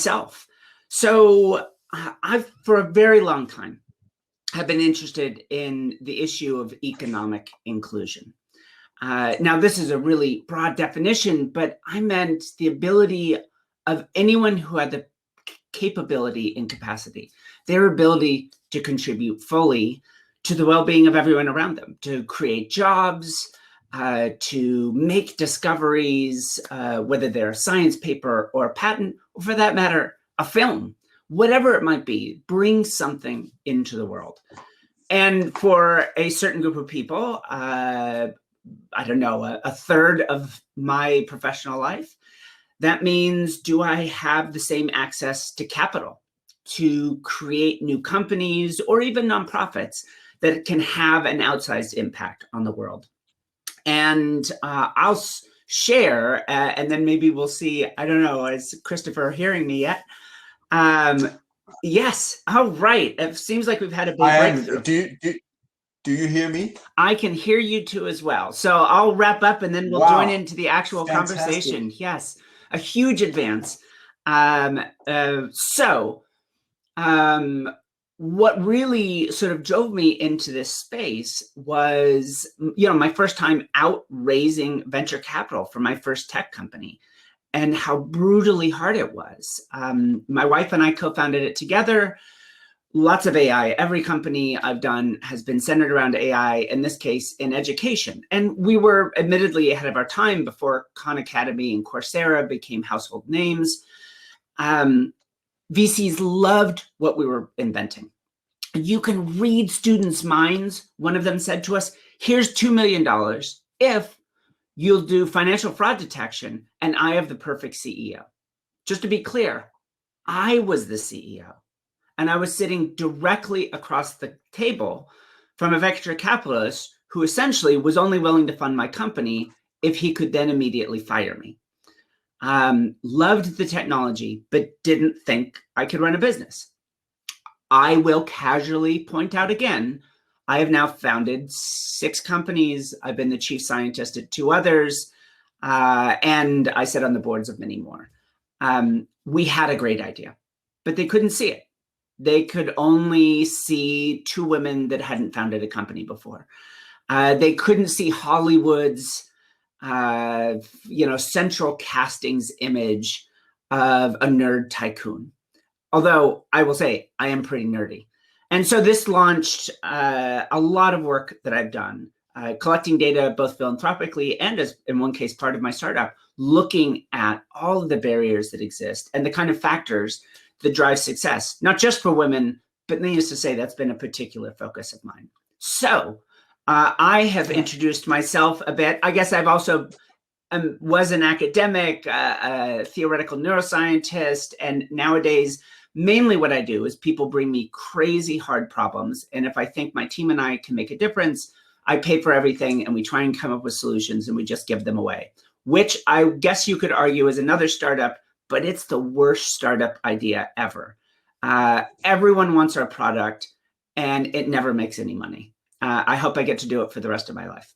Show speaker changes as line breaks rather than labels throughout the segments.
myself. So I've, for a very long time, have been interested in the issue of economic inclusion. Now, this is a really broad definition, but I meant the ability of anyone who had the capability and capacity, their ability to contribute fully to the well-being of everyone around them, to create jobs, to make discoveries, whether they're a science paper or a patent, or for that matter, a film, whatever it might be, bring something into the world. And for a certain group of people, I don't know, a third of my professional life, that means, do I have the same access to capital to create new companies or even nonprofits that can have an outsized impact on the world? And I'll share, and then maybe we'll see, I don't know, is Kristoffer hearing me yet? Yes, all right. It seems like we've had a big breakthrough.
Do you hear me?
I can hear you too as well. So I'll wrap up and then we'll join into the actual conversation. Yes, a huge advance. What really sort of drove me into this space was, my first time out raising venture capital for my first tech company and how brutally hard it was. My wife and I co-founded it together. Lots of AI. Every company I've done has been centered around AI, in this case, in education. And we were admittedly ahead of our time before Khan Academy and Coursera became household names. VCs loved what we were inventing. You can read students' minds. One of them said to us, here's $2 million if you'll do financial fraud detection and I have the perfect CEO. Just to be clear, I was the CEO. And I was sitting directly across the table from a venture capitalist who essentially was only willing to fund my company if he could then immediately fire me. Loved the technology, but didn't think I could run a business. I will casually point out again, I have now founded 6 companies. I've been the chief scientist at 2 others, and I sit on the boards of many more. We had a great idea, but they couldn't see it. They could only see 2 women that hadn't founded a company before. They couldn't see Hollywood's, central castings image of a nerd tycoon. Although I will say I am pretty nerdy. And so this launched a lot of work that I've done, collecting data both philanthropically and, as in one case, part of my startup, looking at all of the barriers that exist and the kind of factors that drive success, not just for women, but needless to say, that's been a particular focus of mine. So I have introduced myself a bit. I guess I've also was an academic, a theoretical neuroscientist, and nowadays, mainly what I do is people bring me crazy hard problems. And if I think my team and I can make a difference, I pay for everything and we try and come up with solutions and we just give them away, which I guess you could argue is another startup, but it's the worst startup idea ever. Everyone wants our product and it never makes any money. I hope I get to do it for the rest of my life.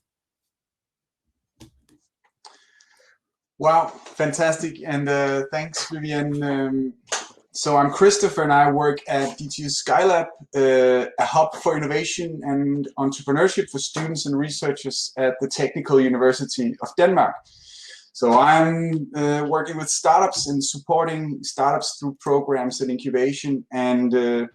Wow, fantastic. And thanks, Vivienne. So I'm Kristoffer and I work at DTU Skylab, a hub for innovation and entrepreneurship for students and researchers at the Technical University of Denmark. So I'm working with startups and supporting startups through programs and incubation. And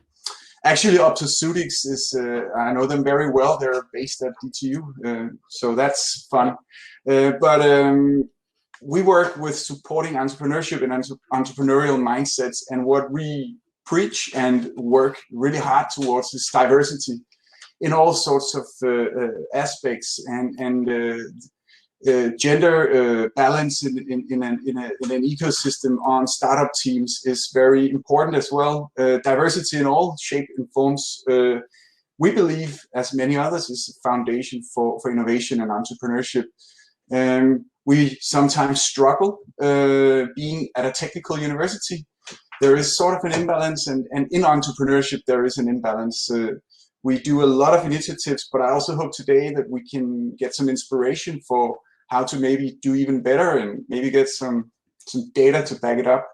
actually Optosutics is, I know them very well. They're based at DTU, so that's fun. We work with supporting entrepreneurship and entrepreneurial mindsets, and what we preach and work really hard towards is diversity in all sorts of aspects, and gender balance in an ecosystem on startup teams is very important as well. Diversity in all shape and forms, we believe, as many others, is a foundation for innovation and entrepreneurship. We sometimes struggle being at a technical university. There is sort of an imbalance, and in entrepreneurship there is an imbalance. We do a lot of initiatives, but I also hope today that we can get some inspiration for how to maybe do even better and maybe get some data to back it up.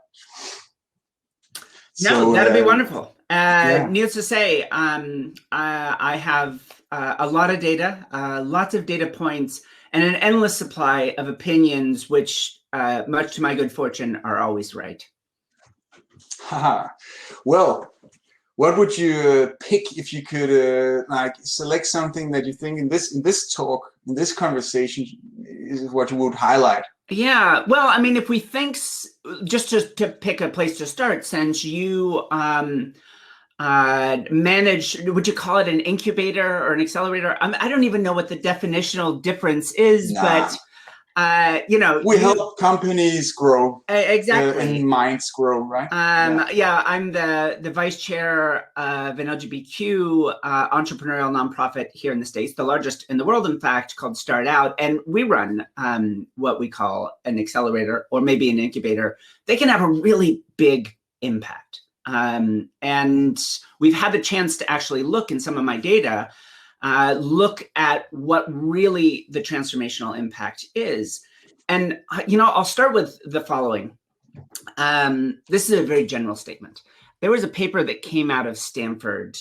No, that'd be wonderful.
Yeah.
Needless to say, I have a lot of data, lots of data points, and an endless supply of opinions, which, much to my good fortune, are always right.
Well, what would you pick if you could like select something that you think in this talk, in this conversation, is what you would highlight?
Yeah, well, I mean, if we think, just to pick a place to start, since you manage, would you call it an incubator or an accelerator? I don't even know what the definitional difference is,
Nah.
but you know,
we help companies grow,
exactly,
and minds grow, right?
Yeah, I'm the vice chair of an LGBTQ entrepreneurial nonprofit here in the States, the largest in the world, in fact, called StartOut, and we run what we call an accelerator or maybe an incubator. They can have a really big impact. And we've had the chance to actually look in some of my data, look at what really the transformational impact is. And, you know, I'll start with the following. This is a very general statement. There was a paper that came out of Stanford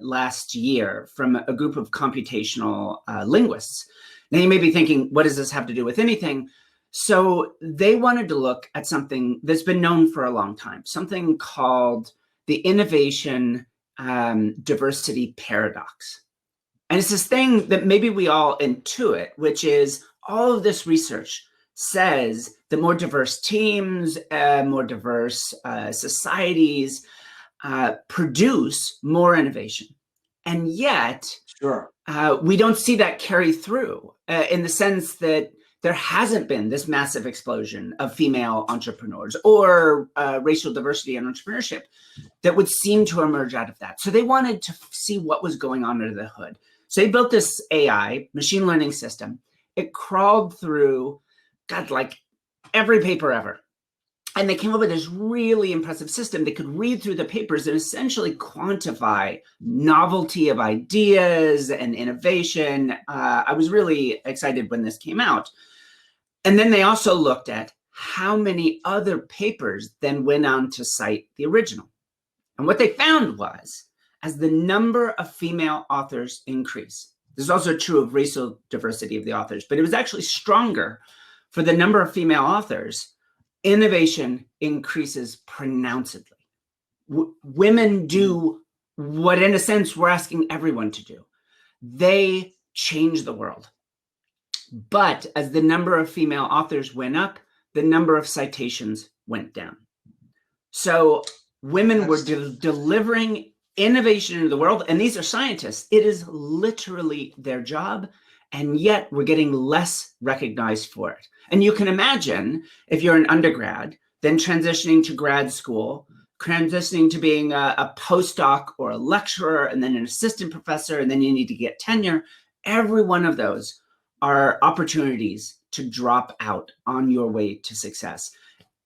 last year from a group of computational linguists. Now you may be thinking, what does this have to do with anything? So they wanted to look at something that's been known for a long time, something called the innovation diversity paradox. And it's this thing that maybe we all intuit, which is all of this research says that more diverse teams, more diverse societies produce more innovation. And yet,
sure,
we don't see that carry through in the sense that there hasn't been this massive explosion of female entrepreneurs or racial diversity in entrepreneurship that would seem to emerge out of that. So they wanted to see what was going on under the hood. So they built this AI, machine learning system. It crawled through, God, like every paper ever. And they came up with this really impressive system that could read through the papers and essentially quantify novelty of ideas and innovation. I was really excited when this came out. And then they also looked at how many other papers then went on to cite the original. And what they found was, as the number of female authors increase, this is also true of racial diversity of the authors, but it was actually stronger for the number of female authors, innovation increases pronouncedly. Women do what, in a sense, we're asking everyone to do. They change the world. But as the number of female authors went up, the number of citations went down. So women were delivering innovation into the world, and these are scientists. It is literally their job, and yet we're getting less recognized for it. And you can imagine if you're an undergrad, then transitioning to grad school, transitioning to being a postdoc or a lecturer, and then an assistant professor, and then you need to get tenure. Every one of those are opportunities to drop out on your way to success.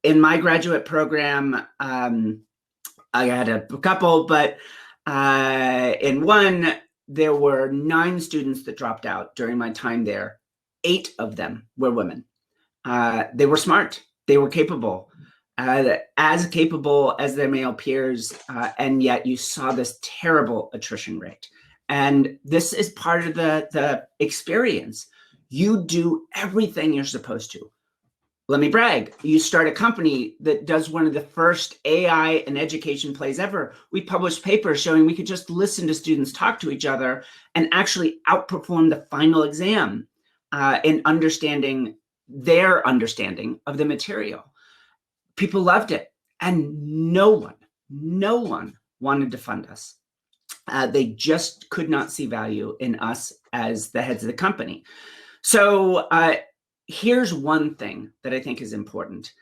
In my graduate program, I had a couple, but in one, there were 9 students that dropped out during my time there. 8 of them were women. They were smart. They were capable, as capable as their male peers, and yet you saw this terrible attrition rate. And this is part of the experience. You do everything you're supposed to. Let me brag. You start a company that does one of the first AI and education plays ever. We published papers showing we could just listen to students talk to each other and actually outperform the final exam in understanding their understanding of the material. People loved it, and no one wanted to fund us. They just could not see value in us as the heads of the company. So here's one thing that I think is important.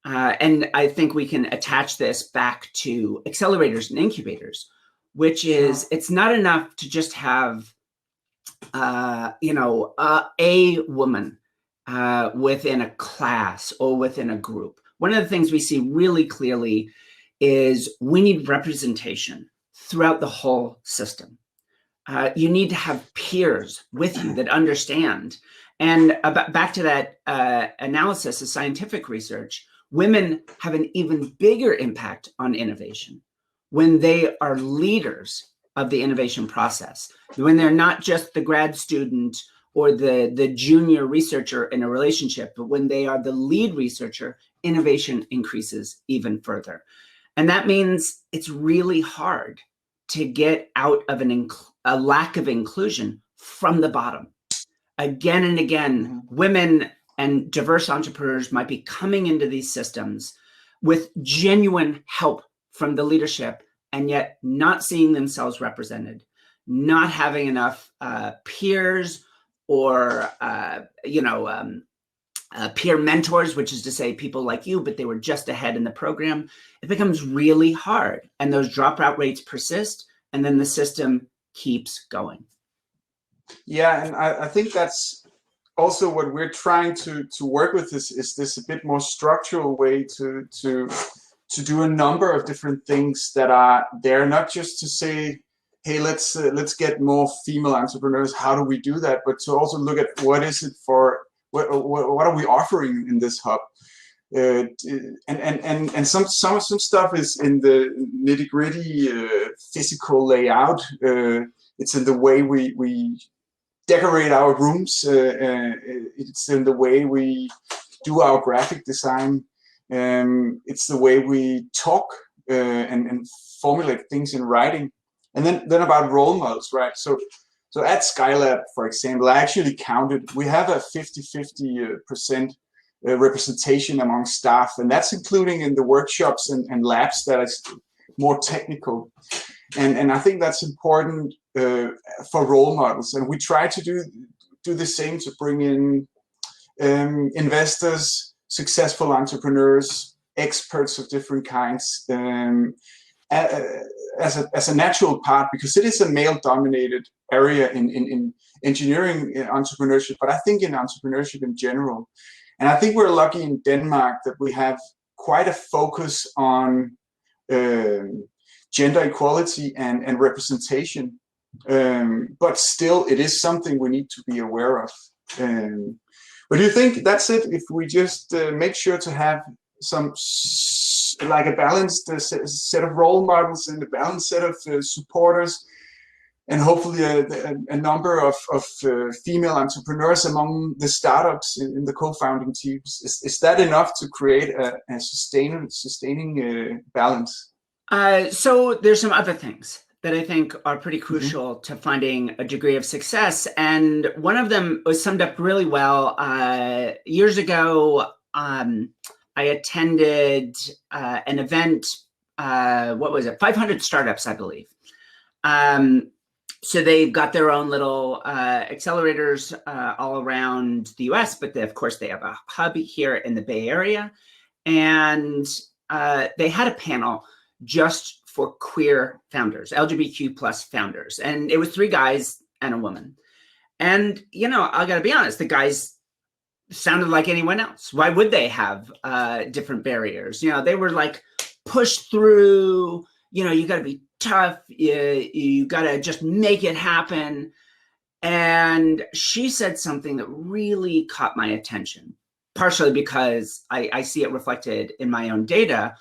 And I think we can attach this back to accelerators and incubators, which is it's not enough to just have, a woman within a class or within a group. One of the things we see really clearly is we need representation throughout the whole system. You need to have peers with you that understand. And back to that analysis of scientific research, Women have an even bigger impact on innovation when they are leaders of the innovation process, when they're not just the grad student or the junior researcher in a relationship, but when they are the lead researcher, innovation increases even further. And that means it's really hard to get out of a lack of inclusion from the bottom. Again and again, women and diverse entrepreneurs might be coming into these systems with genuine help from the leadership and yet not seeing themselves represented, not having enough peers or peer mentors, which is to say people like you, but they were just ahead in the program. It becomes really hard, and those dropout rates persist, and then the system keeps going.
Yeah, and I think that's also what we're trying to work with is this a bit more structural way to do a number of different things that are there, not just to say, hey, let's get more female entrepreneurs. How do we do that? But to also look at what is it for, what are we offering in this hub? And some stuff is in the nitty gritty physical layout. It's in the way we decorate our rooms. It's in the way we do our graphic design. It's the way we talk and formulate things in writing. And then about role models, right? So at Skylab, for example, I actually counted, we have a 50-50% representation among staff, and that's including in the workshops and labs that is more technical. And I think that's important for role models. And we try to do the same to bring in investors, successful entrepreneurs, experts of different kinds, as a natural part, because it is a male-dominated area in engineering entrepreneurship, but I think in entrepreneurship in general. And I think we're lucky in Denmark that we have quite a focus on gender equality and representation, but still it is something we need to be aware of. But do you think that's it? If we just make sure to have some like a balanced set of role models and a balanced set of supporters, and hopefully a number of female entrepreneurs among the startups in the co-founding teams, is that enough to create a sustaining balance?
So there's some other things that I think are pretty crucial to finding a degree of success. And one of them was summed up really well. Years ago, I attended an event, what was it? 500 startups, I believe. So they've got their own little accelerators all around the US, but of course they have a hub here in the Bay Area. And they had a panel just for queer founders, LGBTQ plus founders. And it was 3 guys and a woman. And, you know, I gotta be honest, the guys sounded like anyone else. Why would they have different barriers? You know, they were like, push through, you know, you gotta be tough, you gotta just make it happen. And she said something that really caught my attention, partially because I see it reflected in my own data,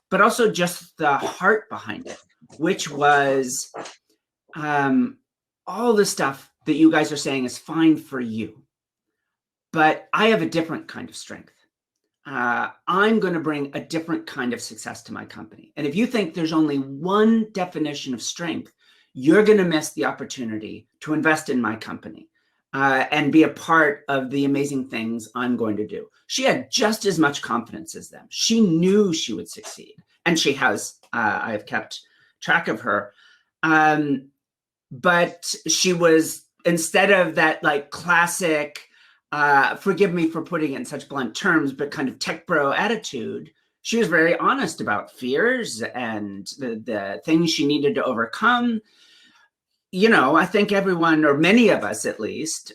but also just the heart behind it, which was all the stuff that you guys are saying is fine for you, but I have a different kind of strength. I'm going to bring a different kind of success to my company. And if you think there's only one definition of strength, you're going to miss the opportunity to invest in my company and be a part of the amazing things I'm going to do. She had just as much confidence as them. She knew she would succeed. And she has. I have kept track of her. But she was, instead of that like classic, forgive me for putting it in such blunt terms, but kind of tech bro attitude, she was very honest about fears and the things she needed to overcome. You know, I think everyone, or many of us at least,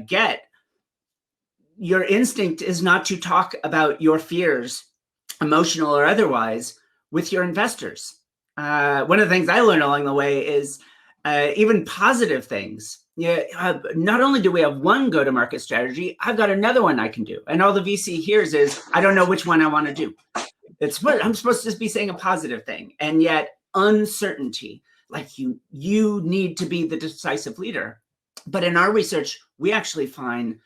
get your instinct is not to talk about your fears, emotional or otherwise, with your investors. One of the things I learned along the way is even positive things Yeah, not only do we have one go-to-market strategy, I've got another one I can do. And all the VC hears is, I don't know which one I want to do. It's what I'm supposed to just be saying a positive thing. And yet uncertainty, like you need to be the decisive leader. But in our research, we actually find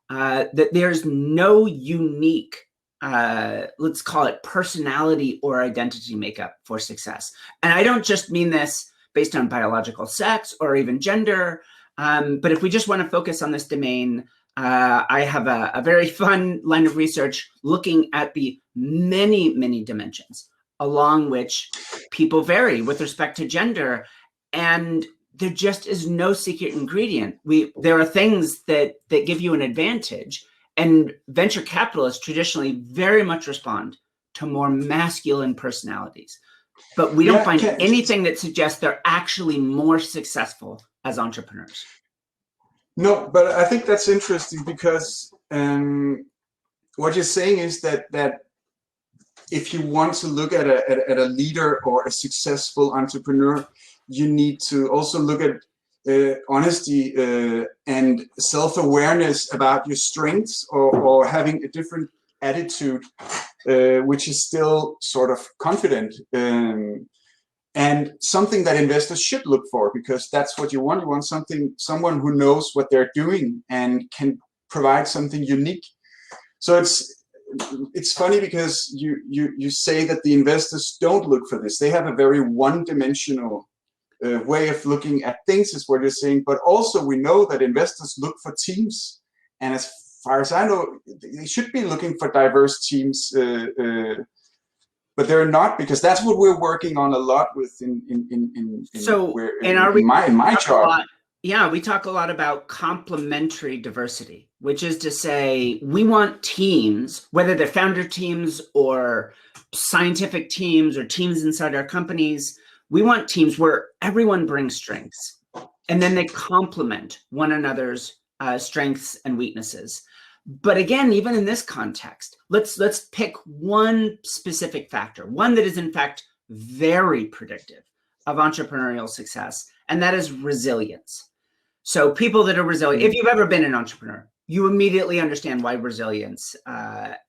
that there's no unique, let's call it personality or identity makeup for success. And I don't just mean this based on biological sex or even gender. But if we just want to focus on this domain, I have a very fun line of research looking at the many, many dimensions along which people vary with respect to gender. And there just is no secret ingredient. There are things that give you an advantage. And venture capitalists traditionally very much respond to more masculine personalities. But we don't find anything that suggests they're actually more successful as entrepreneurs.
No, but I think that's interesting because what you're saying is that if you want to look at a leader or a successful entrepreneur, you need to also look at honesty and self-awareness about your strengths, or having a different attitude, which is still sort of confident. And something that investors should look for, because that's what you want. You want someone who knows what they're doing and can provide something unique. So it's funny because you say that the investors don't look for this. They have a very one-dimensional way of looking at things, is what you're saying. But also we know that investors look for teams, and as far as I know, they should be looking for diverse teams. But they're not, because that's what we're working on a lot with in my chart.
Yeah, we talk a lot about complementary diversity, which is to say we want teams, whether they're founder teams or scientific teams or teams inside our companies, we want teams where everyone brings strengths and then they complement one another's strengths and weaknesses. But again, even in this context, let's pick one specific factor, one that is in fact very predictive of entrepreneurial success, and that is resilience. So people that are resilient, if you've ever been an entrepreneur, you immediately understand why resilience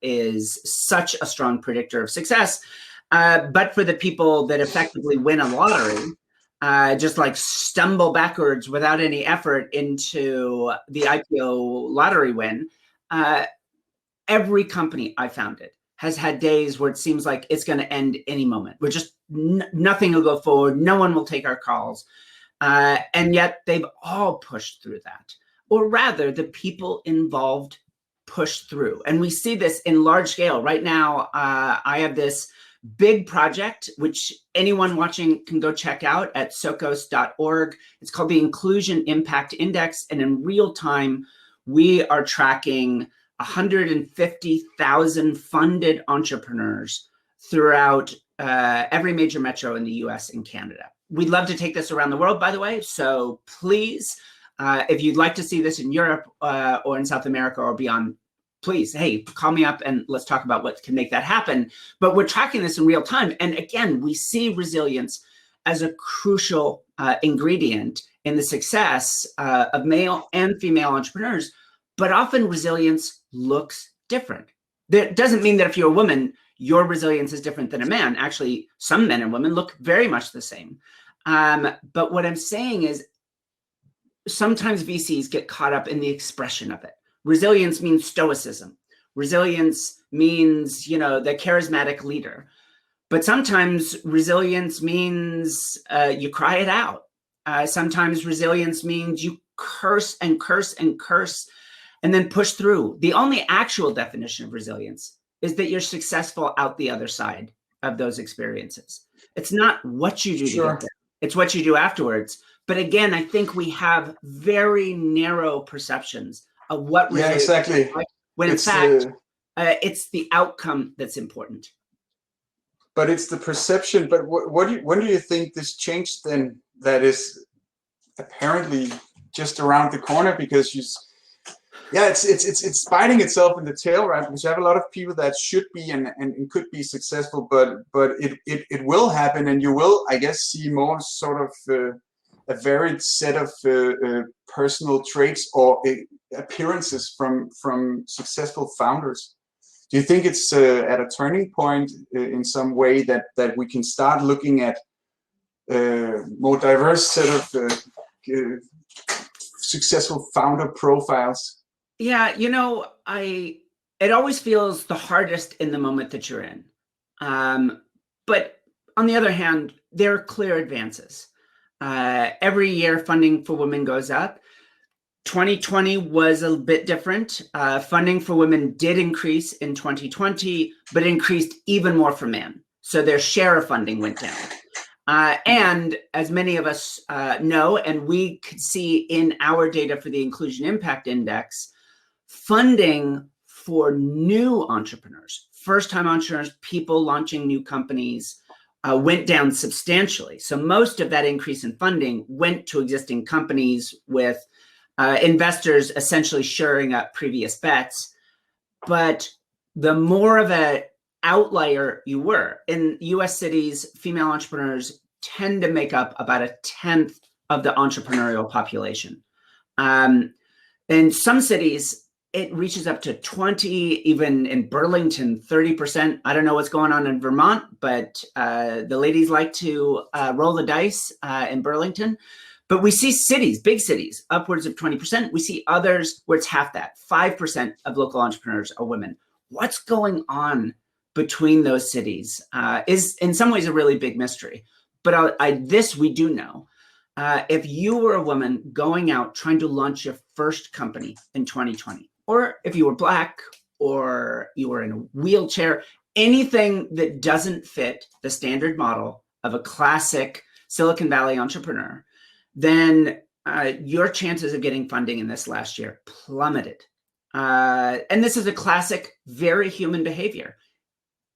is such a strong predictor of success. But for the people that effectively win a lottery, just like stumble backwards without any effort into the IPO lottery win, every company I founded has had days where it seems like it's going to end any moment. We're just, nothing will go forward. No one will take our calls. And yet they've all pushed through that. Or rather, the people involved push through. And we see this in large scale. Right now, I have this big project, which anyone watching can go check out at Socos.org. It's called the Inclusion Impact Index. And in real time, we are tracking 150,000 funded entrepreneurs throughout every major metro in the US and Canada. We'd love to take this around the world, by the way. So please, if you'd like to see this in Europe or in South America or beyond, please, hey, call me up and let's talk about what can make that happen. But we're tracking this in real time. And again, we see resilience as a crucial ingredient in the success of male and female entrepreneurs. But often resilience looks different. That doesn't mean that if you're a woman, your resilience is different than a man. Actually, some men and women look very much the same. But what I'm saying is sometimes VCs get caught up in the expression of it. Resilience means stoicism. Resilience means, you know, the charismatic leader. But sometimes resilience means you cry it out. Sometimes resilience means you curse and curse and curse and then push through. The only actual definition of resilience is that you're successful out the other side of those experiences. It's not what you do to get there. It's what you do afterwards. But again, I think we have very narrow perceptions of what resilience is like, when in fact, it's the outcome that's important.
But it's the perception. But when do you think this changed then, that is apparently just around the corner? Because it's biting itself in the tail, right? Because you have a lot of people that should be and could be successful, but it will happen, and you will, I guess, see more sort of a varied set of personal traits or appearances from successful founders. Do you think it's at a turning point in some way that we can start looking at more diverse set of successful founder profiles?
Yeah, you know, it always feels the hardest in the moment that you're in. But on the other hand, there are clear advances. Every year, funding for women goes up. 2020 was a bit different. Funding for women did increase in 2020, but increased even more for men. So their share of funding went down. And as many of us know, and we could see in our data for the Inclusion Impact Index, funding for new entrepreneurs, first-time entrepreneurs, people launching new companies, went down substantially. So most of that increase in funding went to existing companies with investors essentially shoring up previous bets. But the more of an outlier you were, in US cities, female entrepreneurs tend to make up about 1/10 of the entrepreneurial population. In some cities, it reaches up to 20, even in Burlington, 30%. I don't know what's going on in Vermont, but the ladies like to roll the dice in Burlington. But we see cities, big cities, upwards of 20%. We see others where it's half that. 5% of local entrepreneurs are women. What's going on between those cities is in some ways a really big mystery. But this we do know. If you were a woman going out trying to launch your first company in 2020, or if you were Black, or you were in a wheelchair, anything that doesn't fit the standard model of a classic Silicon Valley entrepreneur, then your chances of getting funding in this last year plummeted. And this is a classic, very human behavior.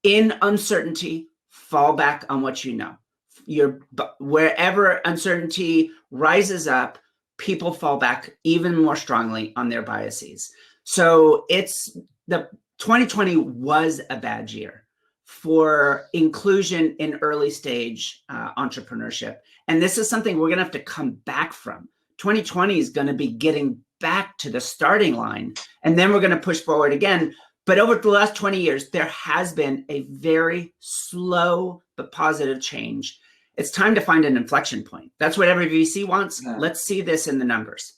In uncertainty, fall back on what you know. Wherever uncertainty rises up, people fall back even more strongly on their biases. So 2020 was a bad year for inclusion in early stage entrepreneurship. And this is something we're going to have to come back from. 2020 is going to be getting back to the starting line, and then we're going to push forward again. But over the last 20 years, there has been a very slow but positive change. It's time to find an inflection point. That's what every VC wants. Yeah. Let's see this in the numbers.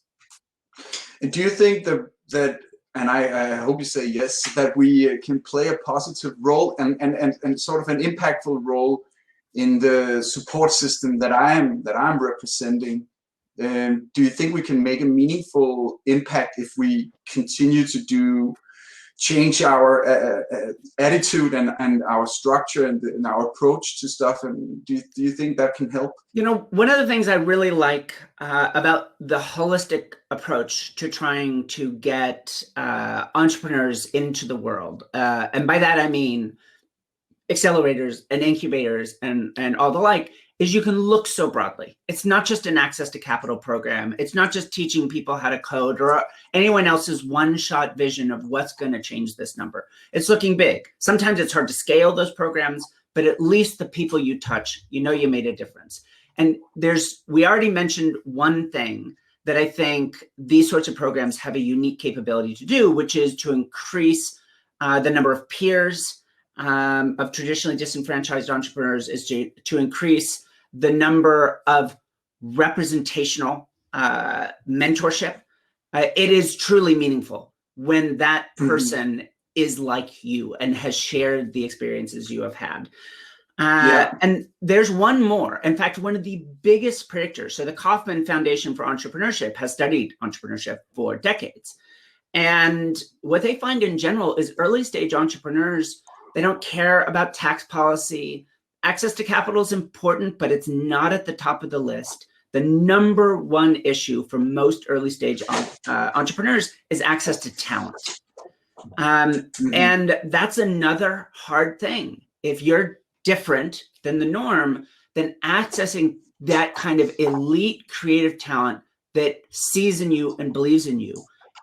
And do you think that and I hope you say yes, that we can play a positive role and sort of an impactful role in the support system that I'm representing? Do you think we can make a meaningful impact if we continue to change our attitude and our structure and our approach to stuff? And do you think that can help?
You know, one of the things I really like about the holistic approach to trying to get entrepreneurs into the world, and by that I mean accelerators and incubators and all the like, is you can look so broadly. It's not just an access to capital program. It's not just teaching people how to code or anyone else's one-shot vision of what's going to change this number. It's looking big. Sometimes it's hard to scale those programs, but at least the people you touch, you know you made a difference. And we already mentioned one thing that I think these sorts of programs have a unique capability to do, which is to increase the number of peers of traditionally disenfranchised entrepreneurs, is to increase the number of representational mentorship. It is truly meaningful when that person is like you and has shared the experiences you have had. And there's one more. In fact, one of the biggest predictors. So the Kauffman Foundation for Entrepreneurship has studied entrepreneurship for decades. And what they find in general is early stage entrepreneurs, they don't care about tax policy. Access to capital is important, but it's not at the top of the list. The number one issue for most early stage entrepreneurs is access to talent. And that's another hard thing. If you're different than the norm, then accessing that kind of elite creative talent that sees in you and believes in you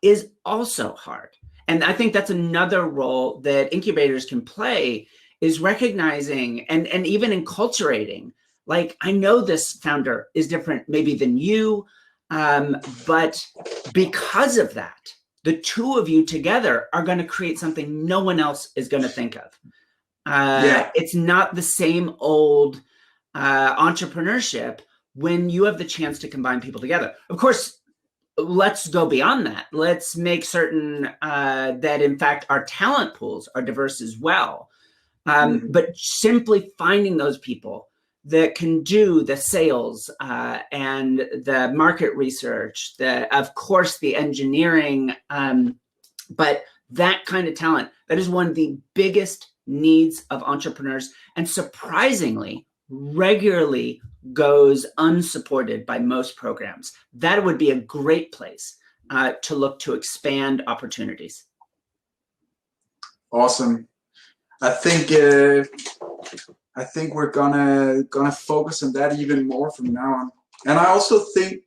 is also hard. And I think that's another role that incubators can play, is recognizing and even enculturating Like, I know this founder is different maybe than you, but because of that, the two of you together are going to create something no one else is going to think of. It's not the same old entrepreneurship when you have the chance to combine people together. Of course, let's go beyond that. Let's make certain that, in fact, our talent pools are diverse as well. But simply finding those people that can do the sales and the market research, of course, the engineering, but that kind of talent, that is one of the biggest needs of entrepreneurs, and surprisingly, regularly goes unsupported by most programs. That would be a great place to look to expand opportunities.
Awesome. I think we're gonna focus on that even more from now on. And I also think,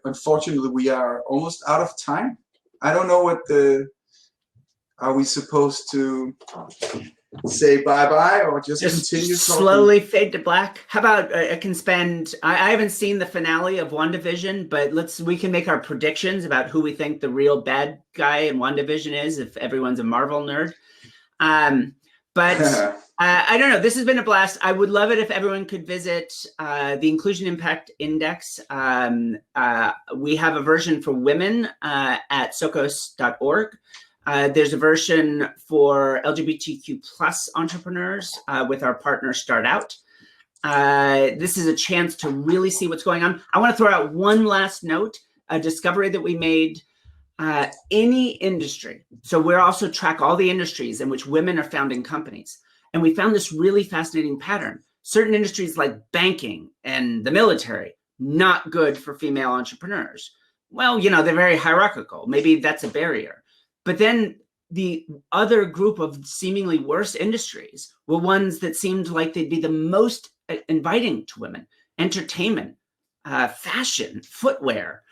unfortunately, we are almost out of time. I don't know are we supposed to say bye-bye or just continue
slowly fade to black? How about I haven't seen the finale of WandaVision, but we can make our predictions about who we think the real bad guy in WandaVision is, if everyone's a Marvel nerd. But I don't know. This has been a blast. I would love it if everyone could visit the Inclusion Impact Index. We have a version for women at Socos.org. There's a version for LGBTQ plus entrepreneurs with our partner StartOut. This is a chance to really see what's going on. I want to throw out one last note, a discovery that we made. Any industry. So we also track all the industries in which women are founding companies. And we found this really fascinating pattern. Certain industries like banking and the military, not good for female entrepreneurs. Well, they're very hierarchical. Maybe that's a barrier. But then the other group of seemingly worse industries were ones that seemed like they'd be the most inviting to women. Entertainment, fashion, footwear.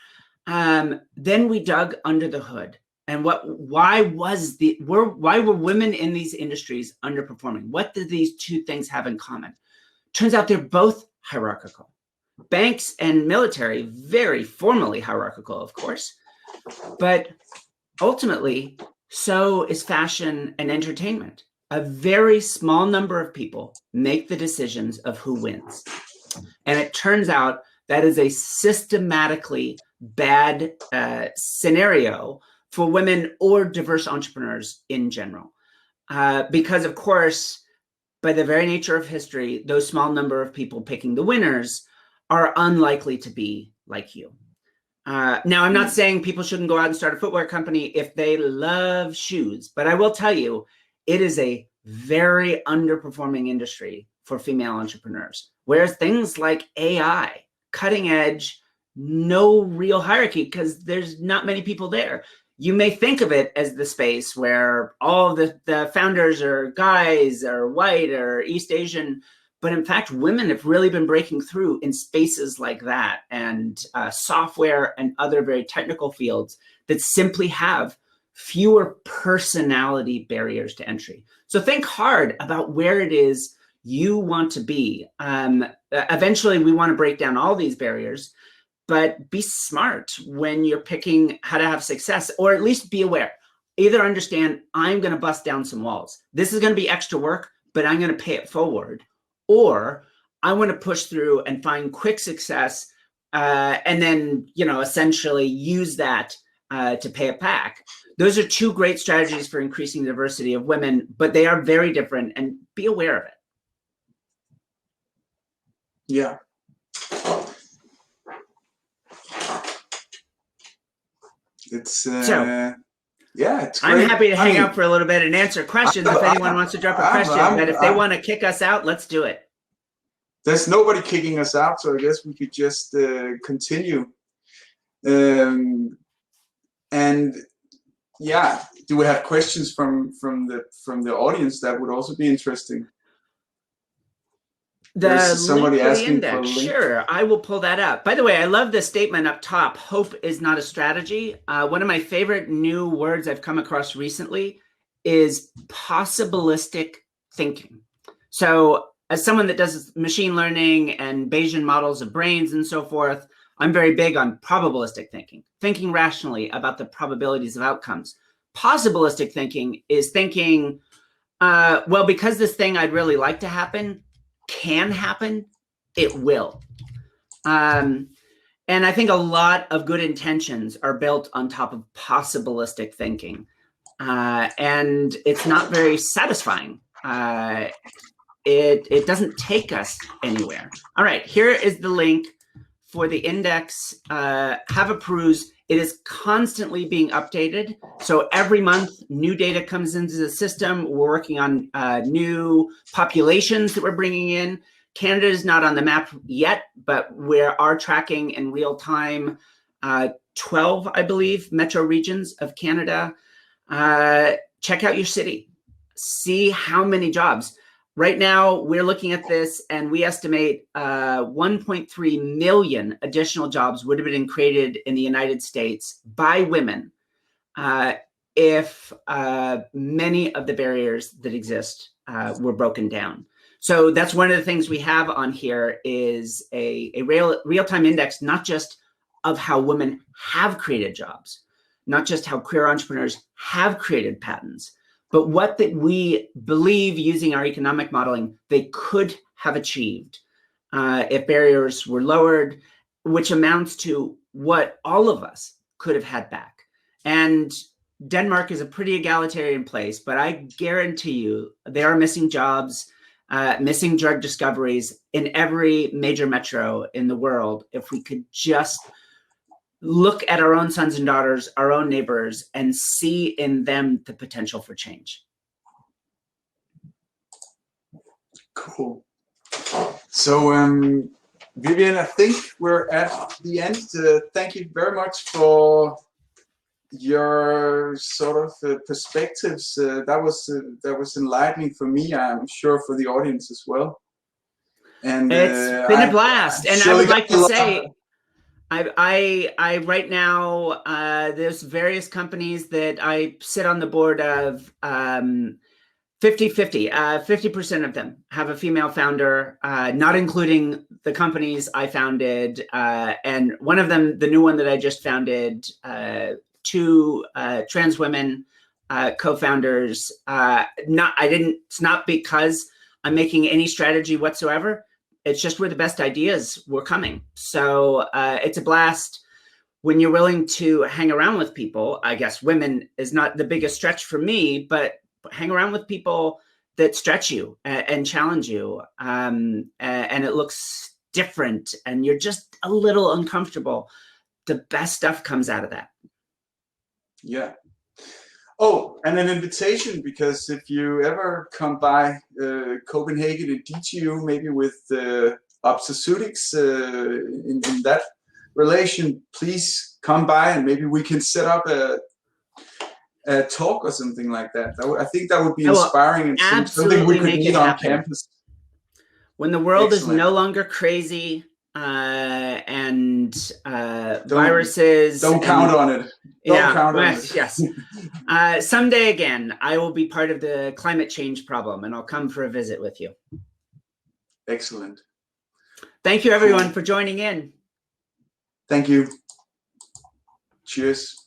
Then we dug under the hood, and why were women in these industries underperforming? What did these two things have in common? Turns out they're both hierarchical. Banks and military, very formally hierarchical, of course, but ultimately, so is fashion and entertainment. A very small number of people make the decisions of who wins. And it turns out that is a systematically bad scenario for women or diverse entrepreneurs in general. Because, of course, by the very nature of history, those small number of people picking the winners are unlikely to be like you. Now, I'm not saying people shouldn't go out and start a footwear company if they love shoes, but I will tell you, it is a very underperforming industry for female entrepreneurs. Whereas things like AI, cutting edge, no real hierarchy because there's not many people there. You may think of it as the space where all the founders are guys or white or East Asian, but in fact, women have really been breaking through in spaces like that, and software and other very technical fields that simply have fewer personality barriers to entry. So think hard about where it is you want to be. Eventually, we want to break down all these barriers, but be smart when you're picking how to have success, or at least be aware. Either understand, I'm going to bust down some walls. This is going to be extra work, but I'm going to pay it forward. Or I want to push through and find quick success and then, essentially use that to pay it back. Those are two great strategies for increasing the diversity of women, but they are very different, and be aware of it.
Yeah. It's it's great.
I'm happy to hang out for a little bit and answer questions if anyone wants to drop a question. But if they want to kick us out, let's do it.
There's nobody kicking us out, so I guess we could just continue. And yeah, do we have questions from the audience? That would also be interesting.
Somebody asking for a link. Sure, I will pull that up. By the way, I love the statement up top, hope is not a strategy. One of my favorite new words I've come across recently is possibilistic thinking. So as someone that does machine learning and Bayesian models of brains and so forth, I'm very big on probabilistic thinking, thinking rationally about the probabilities of outcomes. Possibilistic thinking is thinking, well, because this thing I'd really like to happen can happen, it will. And I think a lot of good intentions are built on top of possibilistic thinking. And it's not very satisfying. It doesn't take us anywhere. All right, here is the link for the index. Have a peruse. It is constantly being updated. So every month, new data comes into the system. We're working on new populations that we're bringing in. Canada is not on the map yet, but we are tracking in real time 12, I believe, metro regions of Canada. Check out your city. See how many jobs. Right now, we're looking at this, and we estimate 1.3 million additional jobs would have been created in the United States by women if many of the barriers that exist were broken down. So that's one of the things we have on here is a real-time index, not just of how women have created jobs, not just how queer entrepreneurs have created patents, but what that we believe using our economic modeling they could have achieved if barriers were lowered, which amounts to what all of us could have had back. And Denmark is a pretty egalitarian place, but I guarantee you there are missing jobs, missing drug discoveries in every major metro in the world if we could just look at our own sons and daughters, our own neighbors, and see in them the potential for change.
Cool. So, Vivienne, I think we're at the end. Thank you very much for your sort of perspectives. That was enlightening for me. I'm sure for the audience as well. And
it's been a blast. And I would like to say, I right now, there's various companies that I sit on the board of 50-50. 50% of them have a female founder, not including the companies I founded. And one of them, the new one that I just founded, 2 trans women co-founders. It's not because I'm making any strategy whatsoever. It's just where the best ideas were coming. So it's a blast when you're willing to hang around with people. I guess women is not the biggest stretch for me, but hang around with people that stretch you and challenge you. And it looks different and you're just a little uncomfortable. The best stuff comes out of that. Yeah.
Oh, and an invitation, because if you ever come by Copenhagen and DTU, maybe with Obstetrics in that relation, please come by and maybe we can set up a talk or something like that. I think that would be inspiring and something we could meet on campus.
When the world is no longer crazy and viruses.
Don't count on it. Don't count on it.
Yes. Someday again, I will be part of the climate change problem and I'll come for a visit with you.
Excellent.
Thank you everyone for joining in.
Thank you. Cheers.